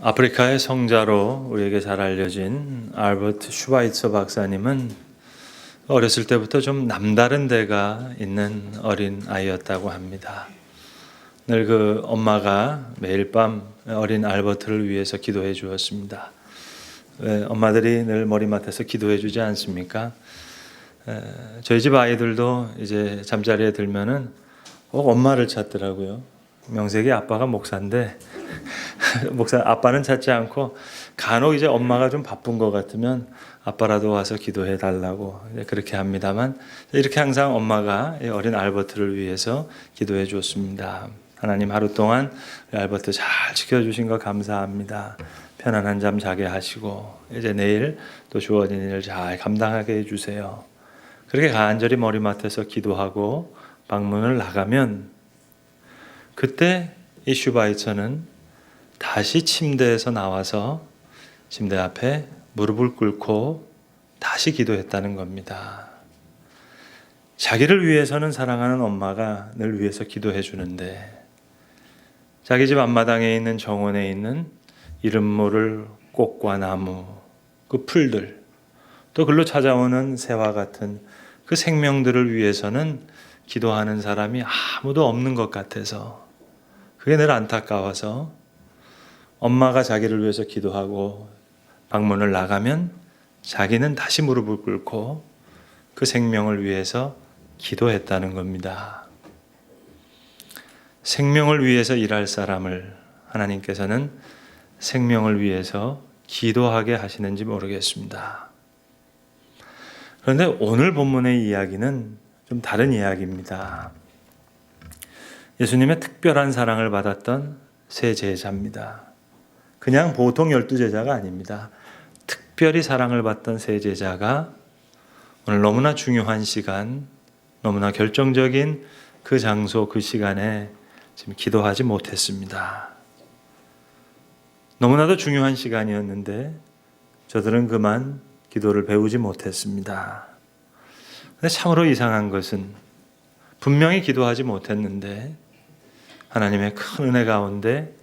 아프리카의 성자로 우리에게 잘 알려진 알버트 슈바이처 박사님은 어렸을 때부터 좀 남다른 데가 있는 어린 아이였다고 합니다. 늘 그 엄마가 매일 밤 어린 알버트를 위해서 기도해 주었습니다. 왜 엄마들이 늘 머리맡에서 기도해 주지 않습니까? 저희 집 아이들도 이제 잠자리에 들면은 꼭 엄마를 찾더라고요. 명색이 아빠가 목사인데 아빠는 찾지 않고 간혹 이제 엄마가 좀 바쁜 것 같으면 아빠라도 와서 기도해 달라고 그렇게 합니다만, 이렇게 항상 엄마가 어린 알버트를 위해서 기도해 줬습니다. 하나님, 하루 동안 알버트 잘 지켜주신 거 감사합니다. 편안한 잠 자게 하시고 이제 내일 또 주어진 일을 잘 감당하게 해주세요. 그렇게 간절히 머리맡에서 기도하고 방문을 나가면, 그때 이 슈바이처는 다시 침대에서 나와서 침대 앞에 무릎을 꿇고 다시 기도했다는 겁니다. 자기를 위해서는 사랑하는 엄마가 늘 위해서 기도해 주는데, 자기 집 앞마당에 있는 정원에 있는 이름 모를 꽃과 나무, 그 풀들, 또 글로 찾아오는 새와 같은 그 생명들을 위해서는 기도하는 사람이 아무도 없는 것 같아서, 그게 늘 안타까워서 엄마가 자기를 위해서 기도하고 방문을 나가면 자기는 다시 무릎을 꿇고 그 생명을 위해서 기도했다는 겁니다. 생명을 위해서 일할 사람을 하나님께서는 생명을 위해서 기도하게 하시는지 모르겠습니다. 그런데 오늘 본문의 이야기는 좀 다른 이야기입니다. 예수님의 특별한 사랑을 받았던 세 제자입니다. 그냥 보통 12제자가 아닙니다. 특별히 사랑을 받던 세 제자가 오늘 너무나 중요한 시간, 너무나 결정적인 그 장소, 그 시간에 지금 기도하지 못했습니다. 너무나도 중요한 시간이었는데 저들은 그만 기도를 배우지 못했습니다. 근데 참으로 이상한 것은, 분명히 기도하지 못했는데 하나님의 큰 은혜 가운데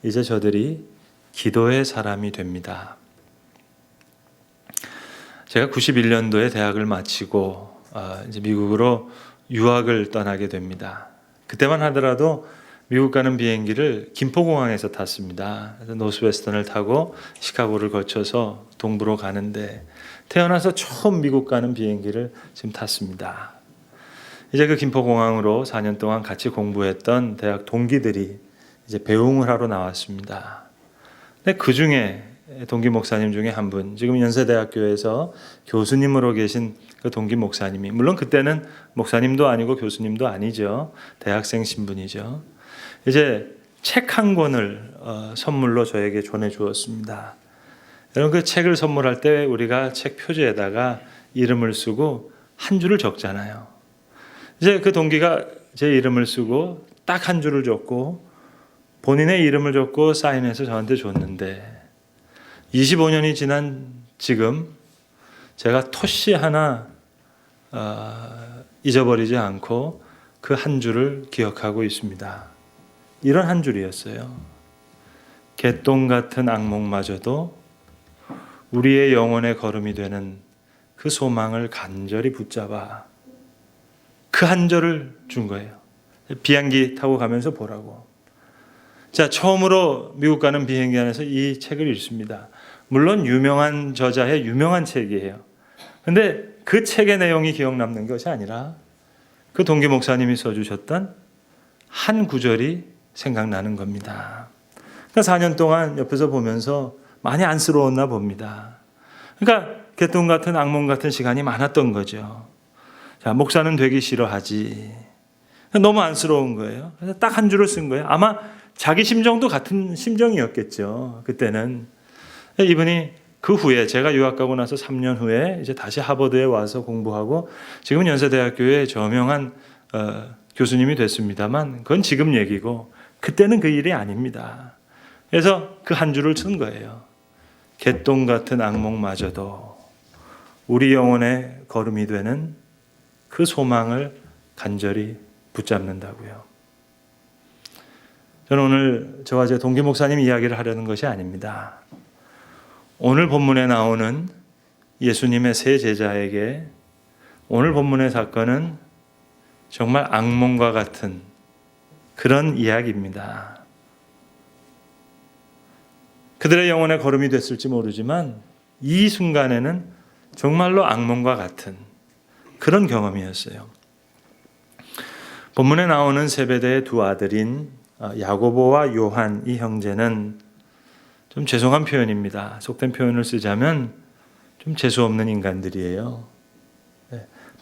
이제 저들이 기도의 사람이 됩니다. 제가 91년도에 대학을 마치고 이제 미국으로 유학을 떠나게 됩니다. 그때만 하더라도 미국 가는 비행기를 김포공항에서 탔습니다. 그래서 노스웨스턴을 타고 시카고를 거쳐서 동부로 가는데, 태어나서 처음 미국 가는 비행기를 지금 탔습니다. 이제 그 김포공항으로 4년 동안 같이 공부했던 대학 동기들이 이제 배웅을 하러 나왔습니다. 근데 그 중에 동기 목사님 중에 한 분, 지금 연세대학교에서 교수님으로 계신 그 동기 목사님이, 물론 그때는 목사님도 아니고 교수님도 아니죠. 대학생 신분이죠. 이제 책 한 권을 선물로 저에게 전해주었습니다. 여러분, 그 책을 선물할 때 우리가 책 표지에다가 이름을 쓰고 한 줄을 적잖아요. 이제 그 동기가 제 이름을 쓰고 딱 한 줄을 적고 본인의 이름을 적고 사인해서 저한테 줬는데, 25년이 지난 지금 제가 토시 하나 잊어버리지 않고 그 한 줄을 기억하고 있습니다. 이런 한 줄이었어요. 개똥 같은 악몽마저도 우리의 영혼의 걸음이 되는 그 소망을 간절히 붙잡아. 그 한 절을 준 거예요. 비행기 타고 가면서 보라고. 자, 처음으로 미국 가는 비행기 안에서 이 책을 읽습니다. 물론 유명한 저자의 유명한 책이에요. 근데 그 책의 내용이 기억 남는 것이 아니라 그 동기 목사님이 써주셨던 한 구절이 생각나는 겁니다. 그러니까 4년 동안 옆에서 보면서 많이 안쓰러웠나 봅니다. 그러니까 개똥 같은 악몽 같은 시간이 많았던 거죠. 자, 목사는 되기 싫어하지. 너무 안쓰러운 거예요. 그래서 딱 한 줄을 쓴 거예요. 아마 자기 심정도 같은 심정이었겠죠. 그때는. 이분이 그 후에, 제가 유학 가고 나서 3년 후에 이제 다시 하버드에 와서 공부하고 지금은 연세대학교의 저명한 교수님이 됐습니다만, 그건 지금 얘기고 그때는 그 일이 아닙니다. 그래서 그 한 줄을 쓴 거예요. 개똥 같은 악몽마저도 우리 영혼의 걸음이 되는 그 소망을 간절히 붙잡는다고요. 저는 오늘 저와 제 동기 목사님 이야기를 하려는 것이 아닙니다. 오늘 본문에 나오는 예수님의 세 제자에게 오늘 본문의 사건은 정말 악몽과 같은 그런 이야기입니다. 그들의 영혼의 걸음이 됐을지 모르지만 이 순간에는 정말로 악몽과 같은 그런 경험이었어요. 본문에 나오는 세베대의 두 아들인 야고보와 요한 이 형제는 좀 죄송한 표현입니다. 속된 표현을 쓰자면 좀 재수없는 인간들이에요.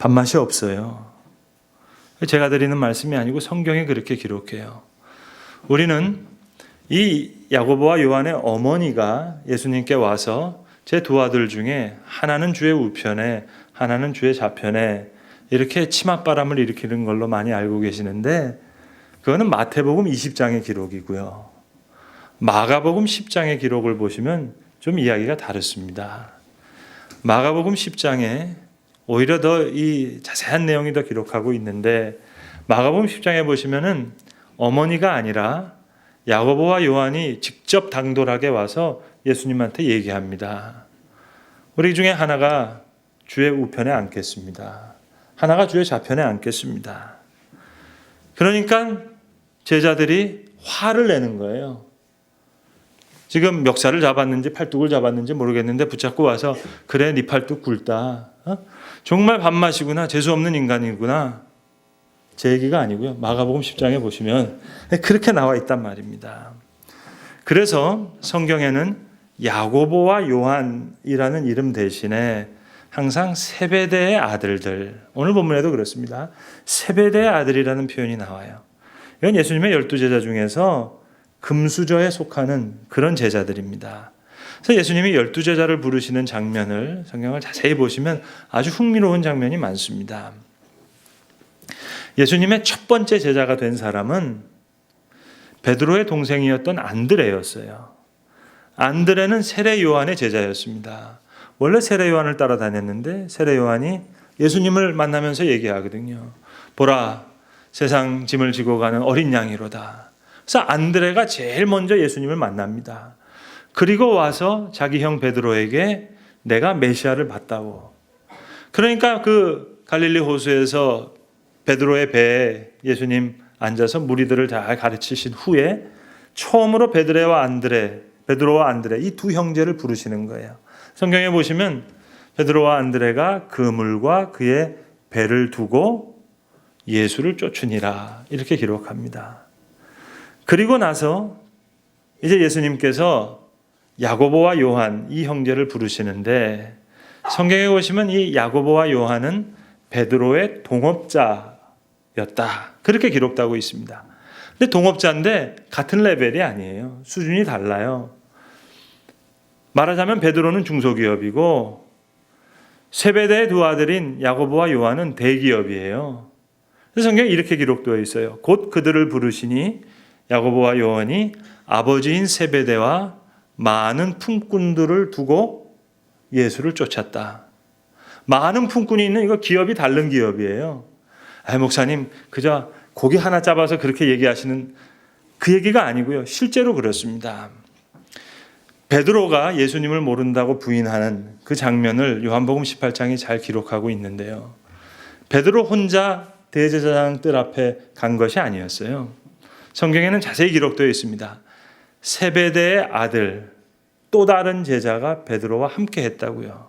밥맛이 없어요. 제가 드리는 말씀이 아니고 성경이 그렇게 기록해요. 우리는 이 야고보와 요한의 어머니가 예수님께 와서 제 두 아들 중에 하나는 주의 우편에 하나는 주의 좌편에 이렇게 치맛바람을 일으키는 걸로 많이 알고 계시는데 그거는 마태복음 20장의 기록이고요. 마가복음 10장의 기록을 보시면 좀 이야기가 다릅니다. 마가복음 10장에 오히려 더 이 자세한 내용이 더 기록하고 있는데 마가복음 10장에 보시면은 어머니가 아니라 야고보와 요한이 직접 당돌하게 와서 예수님한테 얘기합니다. 우리 중에 하나가 주의 우편에 앉겠습니다. 하나가 주의 좌편에 앉겠습니다. 그러니까 제자들이 화를 내는 거예요. 지금 멱살을 잡았는지 팔뚝을 잡았는지 모르겠는데 붙잡고 와서 그래 네 팔뚝 굵다. 정말 밥맛이구나. 재수없는 인간이구나. 제 얘기가 아니고요. 마가복음 10장에 보시면 그렇게 나와 있단 말입니다. 그래서 성경에는 야고보와 요한이라는 이름 대신에 항상 세베대의 아들들, 오늘 본문에도 그렇습니다. 세베대의 아들이라는 표현이 나와요. 이건 예수님의 12제자 중에서 금수저에 속하는 그런 제자들입니다. 그래서 예수님이 12제자를 부르시는 장면을 성경을 자세히 보시면 아주 흥미로운 장면이 많습니다. 예수님의 첫 번째 제자가 된 사람은 베드로의 동생이었던 안드레였어요. 안드레는 세례 요한의 제자였습니다. 원래 세례 요한을 따라다녔는데 세례 요한이 예수님을 만나면서 얘기하거든요. 보라, 세상 짐을 지고 가는 어린 양이로다. 그래서 안드레가 제일 먼저 예수님을 만납니다. 그리고 와서 자기 형 베드로에게 내가 메시아를 봤다고. 그러니까 그 갈릴리 호수에서 베드로의 배에 예수님 앉아서 무리들을 잘 가르치신 후에 처음으로 베드로와 안드레 이 두 형제를 부르시는 거예요. 성경에 보시면 베드로와 안드레가 그물과 그의 배를 두고 예수를 쫓으니라 이렇게 기록합니다. 그리고 나서 이제 예수님께서 야고보와 요한 이 형제를 부르시는데 성경에 보시면 이 야고보와 요한은 베드로의 동업자였다. 그렇게 기록되고 있습니다. 근데 동업자인데 같은 레벨이 아니에요. 수준이 달라요. 말하자면 베드로는 중소기업이고 세베대의 두 아들인 야고보와 요한은 대기업이에요. 그래서 성경에 이렇게 기록되어 있어요. 곧 그들을 부르시니 야고보와 요한이 아버지인 세베대와 많은 품꾼들을 두고 예수를 쫓았다. 많은 품꾼이 있는 이거 기업이 다른 기업이에요. 목사님 그저 고기 하나 잡아서 그렇게 얘기하시는 그 얘기가 아니고요. 실제로 그렇습니다. 베드로가 예수님을 모른다고 부인하는 그 장면을 요한복음 18장이 잘 기록하고 있는데요. 베드로 혼자 대제사장 뜰 앞에 간 것이 아니었어요. 성경에는 자세히 기록되어 있습니다. 세베대의 아들 또 다른 제자가 베드로와 함께 했다고요.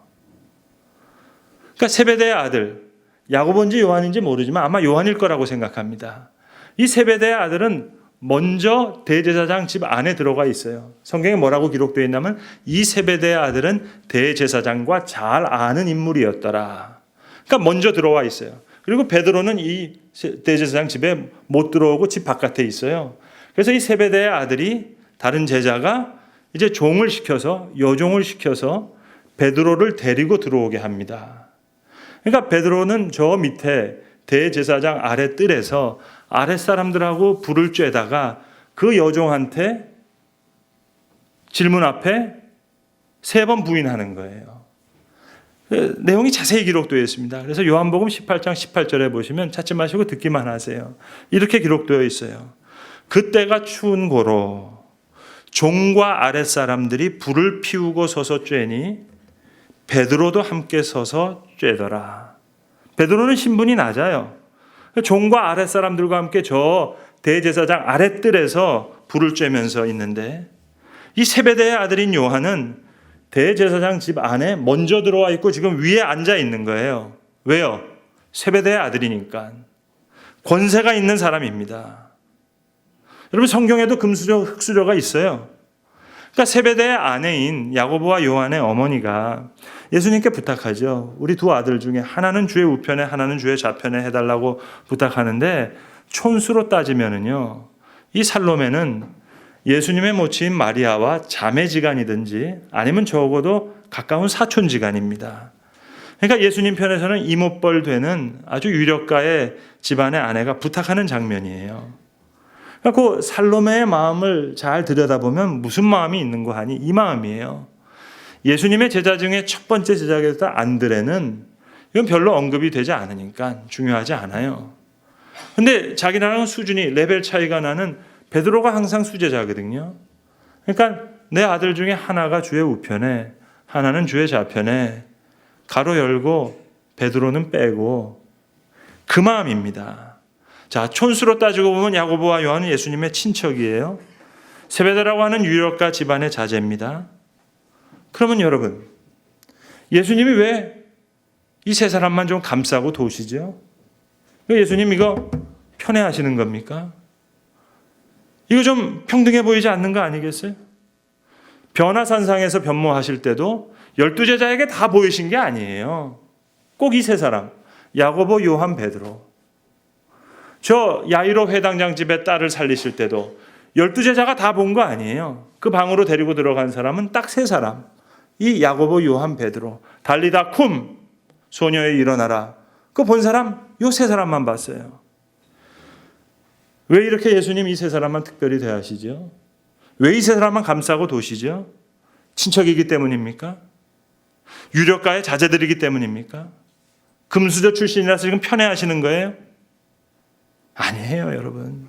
그러니까 세베대의 아들 야고보인지 요한인지 모르지만 아마 요한일 거라고 생각합니다. 이 세베대의 아들은 먼저 대제사장 집 안에 들어가 있어요. 성경에 뭐라고 기록되어 있냐면 이 세베대의 아들은 대제사장과 잘 아는 인물이었더라. 그러니까 먼저 들어와 있어요. 그리고 베드로는 이 대제사장 집에 못 들어오고 집 바깥에 있어요. 그래서 이 세베대의 아들이 다른 제자가 이제 종을 시켜서 여종을 시켜서 베드로를 데리고 들어오게 합니다. 그러니까 베드로는 저 밑에 대제사장 아래 뜰에서 아랫사람들하고 불을 쬐다가 그 여종한테 질문 앞에 3번 부인하는 거예요. 내용이 자세히 기록되어 있습니다. 그래서 요한복음 18장 18절에 보시면 찾지 마시고 듣기만 하세요. 이렇게 기록되어 있어요. 그때가 추운 고로 종과 아랫사람들이 불을 피우고 서서 쬐니 베드로도 함께 서서 쬐더라. 베드로는 신분이 낮아요. 종과 아랫사람들과 함께 저 대제사장 아랫뜰에서 불을 쬐면서 있는데, 이 세베대의 아들인 요한은 대제사장 집 안에 먼저 들어와 있고 지금 위에 앉아 있는 거예요. 왜요? 세베대의 아들이니까. 권세가 있는 사람입니다. 여러분, 성경에도 금수저, 흙수저가 있어요. 그러니까 세베대의 아내인 야고보와 요한의 어머니가 예수님께 부탁하죠. 우리 두 아들 중에 하나는 주의 우편에 하나는 주의 좌편에 해달라고 부탁하는데, 촌수로 따지면은요, 이 살로메는 예수님의 모친인 마리아와 자매지간이든지 아니면 적어도 가까운 사촌지간입니다. 그러니까 예수님 편에서는 이모뻘 되는 아주 유력가의 집안의 아내가 부탁하는 장면이에요. 그 살로메의 마음을 잘 들여다보면 무슨 마음이 있는 거 하니? 이 마음이에요. 예수님의 제자 중에 첫 번째 제자였던 안드레는 이건 별로 언급이 되지 않으니까 중요하지 않아요. 근데 자기랑 수준이 레벨 차이가 나는 베드로가 항상 수제자거든요. 그러니까 내 아들 중에 하나가 주의 우편에 하나는 주의 좌편에, 가로 열고 베드로는 빼고, 그 마음입니다. 자, 촌수로 따지고 보면 야고보와 요한은 예수님의 친척이에요. 세베대라고 하는 유력가 집안의 자제입니다. 그러면 여러분, 예수님이 왜 이 세 사람만 좀 감싸고 도우시죠? 예수님 이거 편애하시는 겁니까? 이거 좀 평등해 보이지 않는 거 아니겠어요? 변화산상에서 변모하실 때도 12제자에게 다 보이신 게 아니에요. 꼭 이 세 사람, 야고보, 요한, 베드로. 저 야이로 회당장 집에 딸을 살리실 때도 12제자가 다 본 거 아니에요. 그 방으로 데리고 들어간 사람은 딱 세 사람. 이 야고보, 요한, 베드로. 달리다 쿰, 소녀여 일어나라. 그 본 사람 요 세 사람만 봤어요. 왜 이렇게 예수님 이 세 사람만 특별히 대하시죠? 왜 이 세 사람만 감싸고 도시죠? 친척이기 때문입니까? 유력가의 자제들이기 때문입니까? 금수저 출신이라서 지금 편애하시는 거예요? 아니에요, 여러분.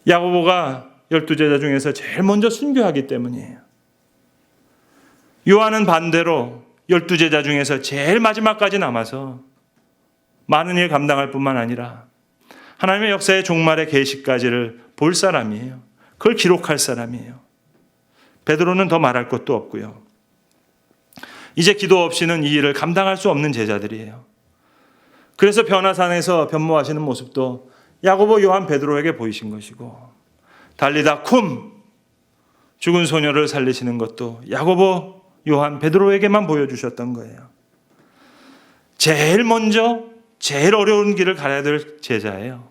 야고보가 12제자 중에서 제일 먼저 순교하기 때문이에요. 요한은 반대로 12제자 중에서 제일 마지막까지 남아서 많은 일 감당할 뿐만 아니라 하나님의 역사의 종말의 계시까지를 볼 사람이에요. 그걸 기록할 사람이에요. 베드로는 더 말할 것도 없고요. 이제 기도 없이는 이 일을 감당할 수 없는 제자들이에요. 그래서 변화산에서 변모하시는 모습도 야고보, 요한, 베드로에게 보이신 것이고, 달리다 쿰, 죽은 소녀를 살리시는 것도 야고보, 요한, 베드로에게만 보여주셨던 거예요. 제일 먼저 제일 어려운 길을 가야 될 제자예요.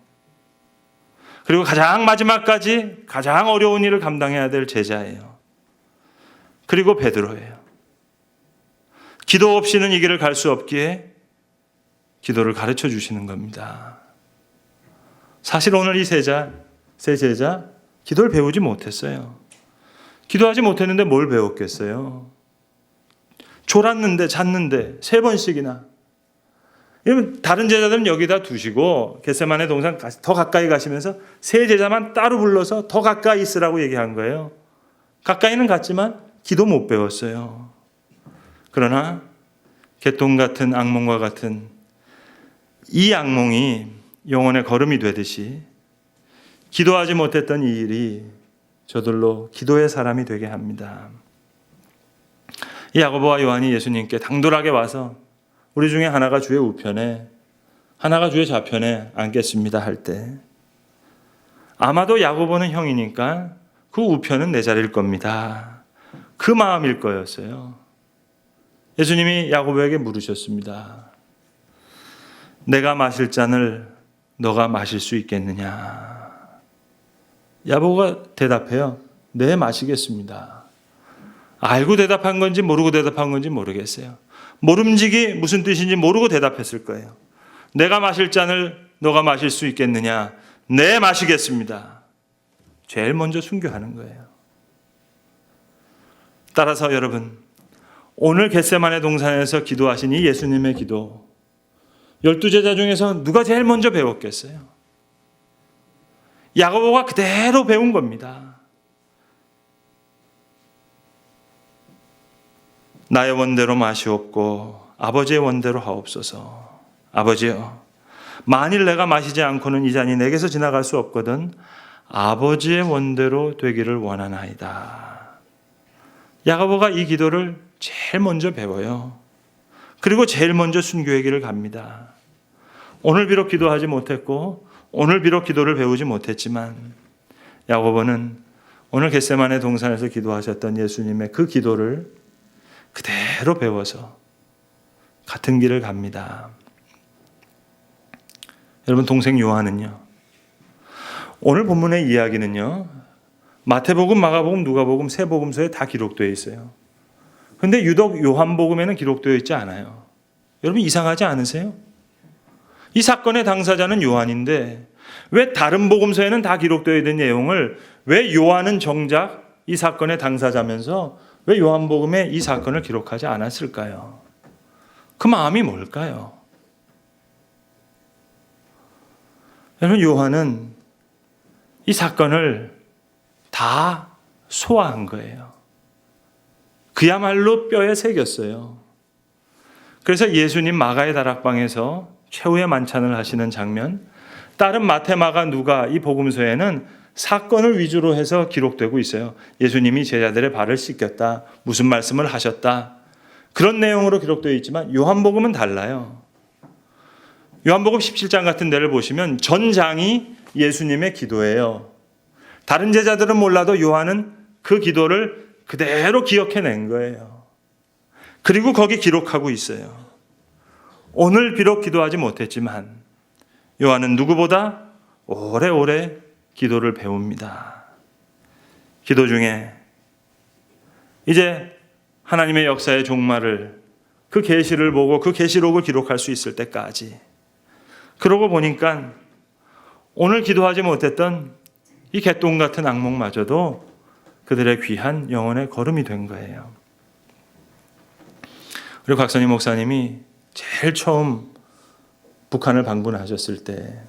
그리고 가장 마지막까지 가장 어려운 일을 감당해야 될 제자예요. 그리고 베드로예요. 기도 없이는 이 길을 갈 수 없기에 기도를 가르쳐 주시는 겁니다. 사실 오늘 이 세 제자 기도를 배우지 못했어요. 기도하지 못했는데 뭘 배웠겠어요? 졸았는데 잤는데 3번씩이나. 다른 제자들은 여기다 두시고 겟세마네 동산 더 가까이 가시면서 세 제자만 따로 불러서 더 가까이 있으라고 얘기한 거예요. 가까이는 갔지만 기도 못 배웠어요. 그러나 개똥 같은 악몽과 같은 이 악몽이 영혼의 걸음이 되듯이 기도하지 못했던 이 일이 저들로 기도의 사람이 되게 합니다. 이 야고보와 요한이 예수님께 당돌하게 와서 우리 중에 하나가 주의 우편에 하나가 주의 좌편에 앉겠습니다 할 때, 아마도 야고보는 형이니까 그 우편은 내 자리일 겁니다. 그 마음일 거였어요. 예수님이 야고보에게 물으셨습니다. 내가 마실 잔을 너가 마실 수 있겠느냐? 야고보가 대답해요. 네, 마시겠습니다. 알고 대답한 건지 모르고 대답한 건지 모르겠어요. 모름지기 무슨 뜻인지 모르고 대답했을 거예요. 내가 마실 잔을 너가 마실 수 있겠느냐? 네, 마시겠습니다. 제일 먼저 순교하는 거예요. 따라서 여러분, 오늘 겟세마네 동산에서 기도하신 이 예수님의 기도, 12제자 중에서 누가 제일 먼저 배웠겠어요? 야고보가 그대로 배운 겁니다. 나의 원대로 마시옵고 아버지의 원대로 하옵소서. 아버지여, 만일 내가 마시지 않고는 이 잔이 내게서 지나갈 수 없거든 아버지의 원대로 되기를 원하나이다. 야고보가 이 기도를 제일 먼저 배워요. 그리고 제일 먼저 순교의 길을 갑니다. 오늘 비록 기도하지 못했고 오늘 비록 기도를 배우지 못했지만 야고보는 오늘 겟세마네 동산에서 기도하셨던 예수님의 그 기도를 그대로 배워서 같은 길을 갑니다. 여러분, 동생 요한은요, 오늘 본문의 이야기는요, 마태복음, 마가복음, 누가복음 세 복음서에 다 기록되어 있어요. 그런데 유독 요한복음에는 기록되어 있지 않아요. 여러분, 이상하지 않으세요? 이 사건의 당사자는 요한인데 왜 다른 복음서에는 다 기록되어 있는 내용을 왜 요한은 정작 이 사건의 당사자면서 왜 요한복음에 이 사건을 기록하지 않았을까요? 그 마음이 뭘까요? 여러분, 요한은 이 사건을 다 소화한 거예요. 그야말로 뼈에 새겼어요. 그래서 예수님 마가의 다락방에서 최후의 만찬을 하시는 장면, 다른 마태, 마가, 누가 이 복음서에는 사건을 위주로 해서 기록되고 있어요. 예수님이 제자들의 발을 씻겼다, 무슨 말씀을 하셨다, 그런 내용으로 기록되어 있지만 요한복음은 달라요. 요한복음 17장 같은 데를 보시면 전장이 예수님의 기도예요. 다른 제자들은 몰라도 요한은 그 기도를 그대로 기억해낸 거예요. 그리고 거기 기록하고 있어요. 오늘 비록 기도하지 못했지만 요한은 누구보다 오래오래 기도를 배웁니다. 기도 중에 이제 하나님의 역사의 종말을, 그 계시를 보고 그 계시록을 기록할 수 있을 때까지, 그러고 보니까 오늘 기도하지 못했던 이 개똥 같은 악몽마저도 그들의 귀한 영혼의 걸음이 된 거예요. 그리고 곽선희 목사님이 제일 처음 북한을 방문하셨을 때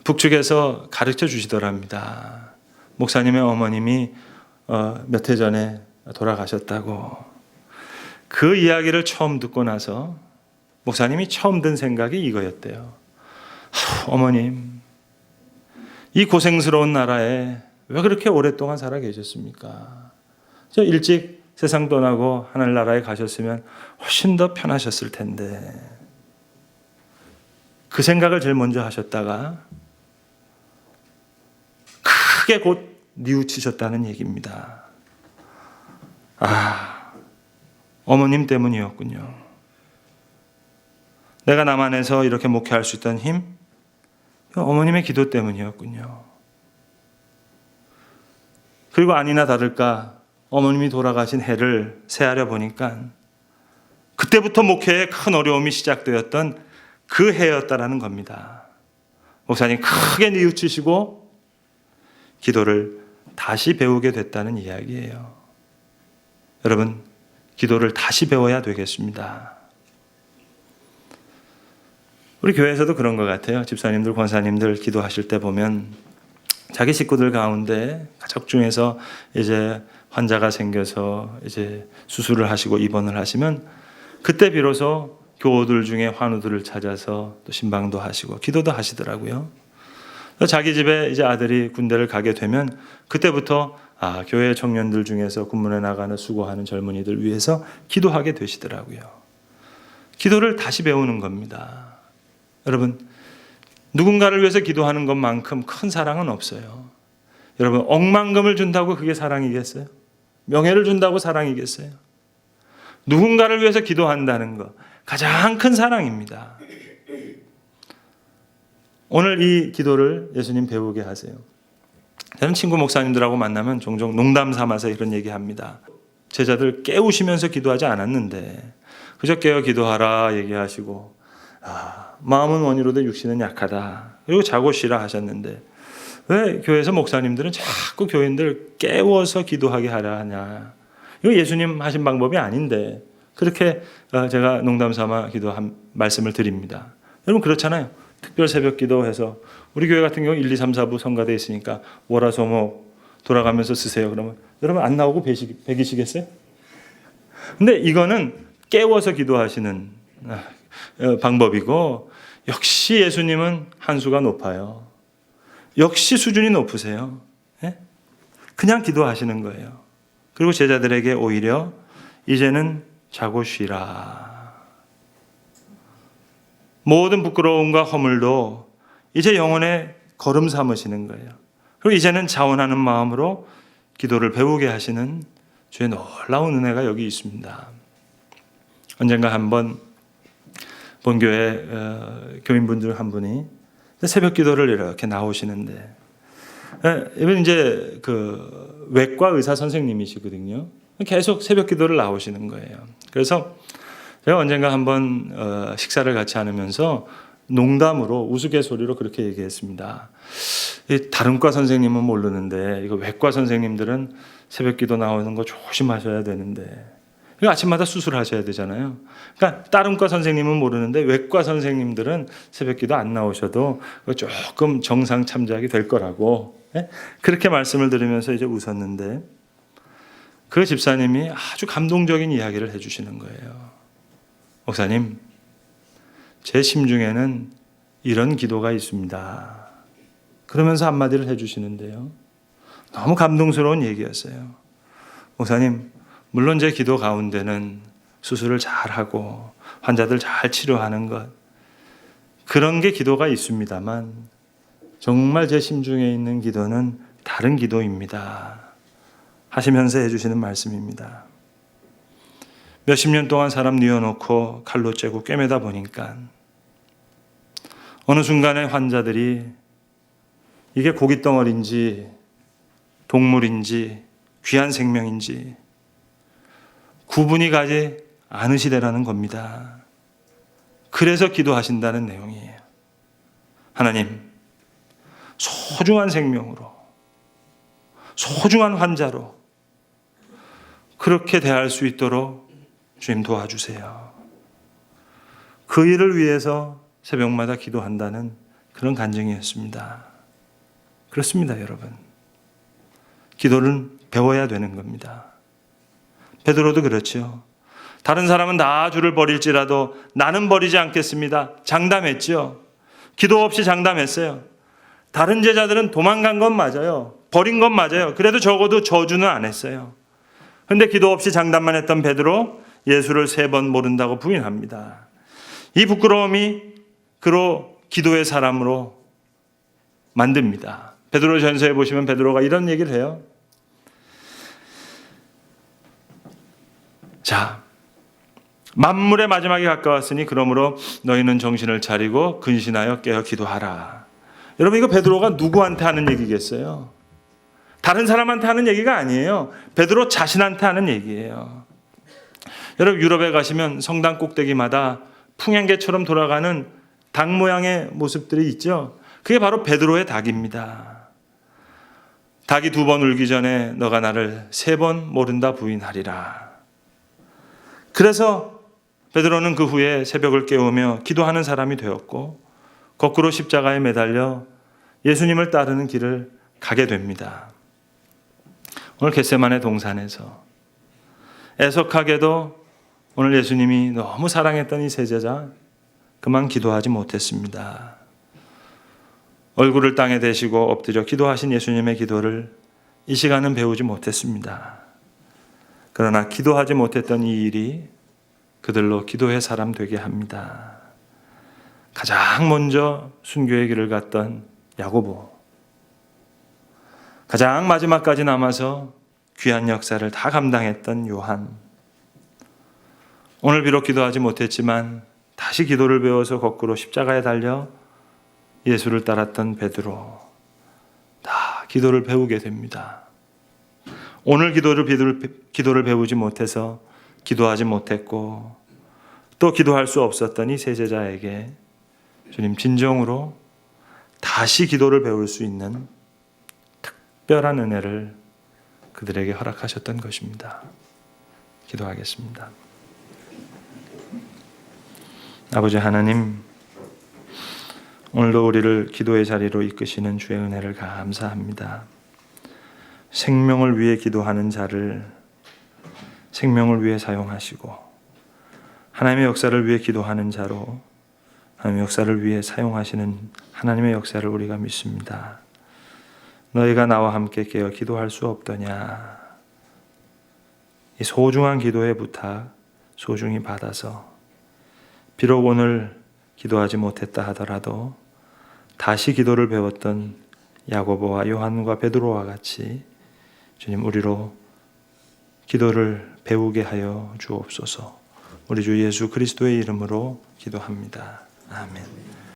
북측에서 가르쳐 주시더랍니다. 목사님의 어머님이 몇 해 전에 돌아가셨다고. 그 이야기를 처음 듣고 나서 목사님이 처음 든 생각이 이거였대요. 어머님, 이 고생스러운 나라에 왜 그렇게 오랫동안 살아 계셨습니까? 저 일찍 세상 떠나고 하늘나라에 가셨으면 훨씬 더 편하셨을 텐데. 그 생각을 제일 먼저 하셨다가 크게 곧 뉘우치셨다는 얘기입니다. 어머님 때문이었군요. 내가 남한에서 이렇게 목회할 수 있던 힘, 어머님의 기도 때문이었군요. 그리고 아니나 다를까 어머님이 돌아가신 해를 새하려 보니까 그때부터 목회에 큰 어려움이 시작되었던 그 해였다라는 겁니다. 목사님 크게 뉘우치시고 기도를 다시 배우게 됐다는 이야기예요. 여러분, 기도를 다시 배워야 되겠습니다. 우리 교회에서도 그런 것 같아요. 집사님들, 권사님들 기도하실 때 보면 자기 식구들 가운데 가족 중에서 이제 환자가 생겨서 이제 수술을 하시고 입원을 하시면 그때 비로소 교우들 중에 환우들을 찾아서 또 신방도 하시고 기도도 하시더라고요. 자기 집에 이제 아들이 군대를 가게 되면 그때부터 교회 청년들 중에서 군문에 나가는 수고하는 젊은이들 위해서 기도하게 되시더라고요. 기도를 다시 배우는 겁니다. 여러분, 누군가를 위해서 기도하는 것만큼 큰 사랑은 없어요. 여러분, 억만금을 준다고 그게 사랑이겠어요? 명예를 준다고 사랑이겠어요? 누군가를 위해서 기도한다는 것, 가장 큰 사랑입니다. 오늘 이 기도를 예수님 배우게 하세요. 저는 친구 목사님들하고 만나면 종종 농담 삼아서 이런 얘기합니다. 제자들 깨우시면서 기도하지 않았는데 그저 깨어 기도하라 얘기하시고 마음은 원이로되 육신은 약하다. 그리고 자고 쉬라 하셨는데 왜 교회에서 목사님들은 자꾸 교인들 깨워서 기도하게 하라 하냐. 이거 예수님 하신 방법이 아닌데 그렇게 제가 농담 삼아 기도한 말씀을 드립니다. 여러분 그렇잖아요. 특별 새벽 기도해서 우리 교회 같은 경우 1, 2, 3, 4부 성가대 있으니까 월화수목 돌아가면서 쓰세요. 그러면 여러분 안 나오고 배기시겠어요? 근데 이거는 깨워서 기도하시는 방법이고, 역시 예수님은 한 수가 높아요. 역시 수준이 높으세요. 그냥 기도하시는 거예요. 그리고 제자들에게 오히려 이제는 자고 쉬라. 모든 부끄러움과 허물도 이제 영혼의 걸음 삼으시는 거예요. 그리고 이제는 자원하는 마음으로 기도를 배우게 하시는 주의 놀라운 은혜가 여기 있습니다. 언젠가 한번 본교회 교인분들 한 분이 새벽 기도를 이렇게 나오시는데, 이분 이제 그 외과 의사 선생님이시거든요. 계속 새벽 기도를 나오시는 거예요. 그래서 제가 언젠가 한번 식사를 같이 하면서 농담으로 우스갯소리로 그렇게 얘기했습니다. 다른 과 선생님은 모르는데 이거 외과 선생님들은 새벽 기도 나오는 거 조심하셔야 되는데, 아침마다 수술하셔야 되잖아요. 그러니까 다른 과 선생님은 모르는데 외과 선생님들은 새벽 기도 안 나오셔도 조금 정상 참작이 될 거라고, 그렇게 말씀을 드리면서 이제 웃었는데, 그 집사님이 아주 감동적인 이야기를 해주시는 거예요. 목사님, 제 심중에는 이런 기도가 있습니다. 그러면서 한마디를 해주시는데요. 너무 감동스러운 얘기였어요. 목사님, 물론 제 기도 가운데는 수술을 잘하고 환자들 잘 치료하는 것, 그런 게 기도가 있습니다만 정말 제 심중에 있는 기도는 다른 기도입니다. 하시면서 해주시는 말씀입니다. 몇십 년 동안 사람 뉘어놓고 칼로 째고 꿰매다 보니까 어느 순간에 환자들이 이게 고깃덩어리인지 동물인지 귀한 생명인지 구분이 가지 않으시되라는 겁니다. 그래서 기도하신다는 내용이에요. 하나님, 소중한 생명으로, 소중한 환자로 그렇게 대할 수 있도록 주님 도와주세요. 그 일을 위해서 새벽마다 기도한다는 그런 간증이었습니다. 그렇습니다, 여러분. 기도는 배워야 되는 겁니다. 베드로도 그렇죠. 다른 사람은 다 주를 버릴지라도 나는 버리지 않겠습니다. 장담했죠. 기도 없이 장담했어요. 다른 제자들은 도망간 건 맞아요. 버린 건 맞아요. 그래도 적어도 저주는 안 했어요. 그런데 기도 없이 장담만 했던 베드로, 예수를 3번 모른다고 부인합니다. 이 부끄러움이 그로 기도의 사람으로 만듭니다. 베드로 전서에 보시면 베드로가 이런 얘기를 해요. 자, 만물의 마지막이 가까웠으니 그러므로 너희는 정신을 차리고 근신하여 깨어 기도하라. 여러분, 이거 베드로가 누구한테 하는 얘기겠어요? 다른 사람한테 하는 얘기가 아니에요. 베드로 자신한테 하는 얘기예요. 여러분, 유럽에 가시면 성당 꼭대기마다 풍향계처럼 돌아가는 닭 모양의 모습들이 있죠. 그게 바로 베드로의 닭입니다. 닭이 2번 울기 전에 너가 나를 3번 모른다 부인하리라. 그래서 베드로는 그 후에 새벽을 깨우며 기도하는 사람이 되었고, 거꾸로 십자가에 매달려 예수님을 따르는 길을 가게 됩니다. 오늘 겟세마네 동산에서 애석하게도 오늘 예수님이 너무 사랑했던 이 세 제자, 그만 기도하지 못했습니다. 얼굴을 땅에 대시고 엎드려 기도하신 예수님의 기도를 이 시간은 배우지 못했습니다. 그러나 기도하지 못했던 이 일이 그들로 기도의 사람 되게 합니다. 가장 먼저 순교의 길을 갔던 야고보, 가장 마지막까지 남아서 귀한 역사를 다 감당했던 요한, 오늘 비록 기도하지 못했지만 다시 기도를 배워서 거꾸로 십자가에 달려 예수를 따랐던 베드로, 다 기도를 배우게 됩니다. 오늘 기도를 배우지 못해서 기도하지 못했고 또 기도할 수 없었던 이 세 제자에게 주님 진정으로 다시 기도를 배울 수 있는 특별한 은혜를 그들에게 허락하셨던 것입니다. 기도하겠습니다. 아버지 하나님, 오늘도 우리를 기도의 자리로 이끄시는 주의 은혜를 감사합니다. 생명을 위해 기도하는 자를 생명을 위해 사용하시고 하나님의 역사를 위해 기도하는 자로 하나님의 역사를 위해 사용하시는 하나님의 역사를 우리가 믿습니다. 너희가 나와 함께 깨어 기도할 수 없더냐. 이 소중한 기도의 부탁 소중히 받아서 비록 오늘 기도하지 못했다 하더라도 다시 기도를 배웠던 야고보와 요한과 베드로와 같이 주님 우리로 기도를 배우게 하여 주옵소서. 우리 주 예수 그리스도의 이름으로 기도합니다. 아멘.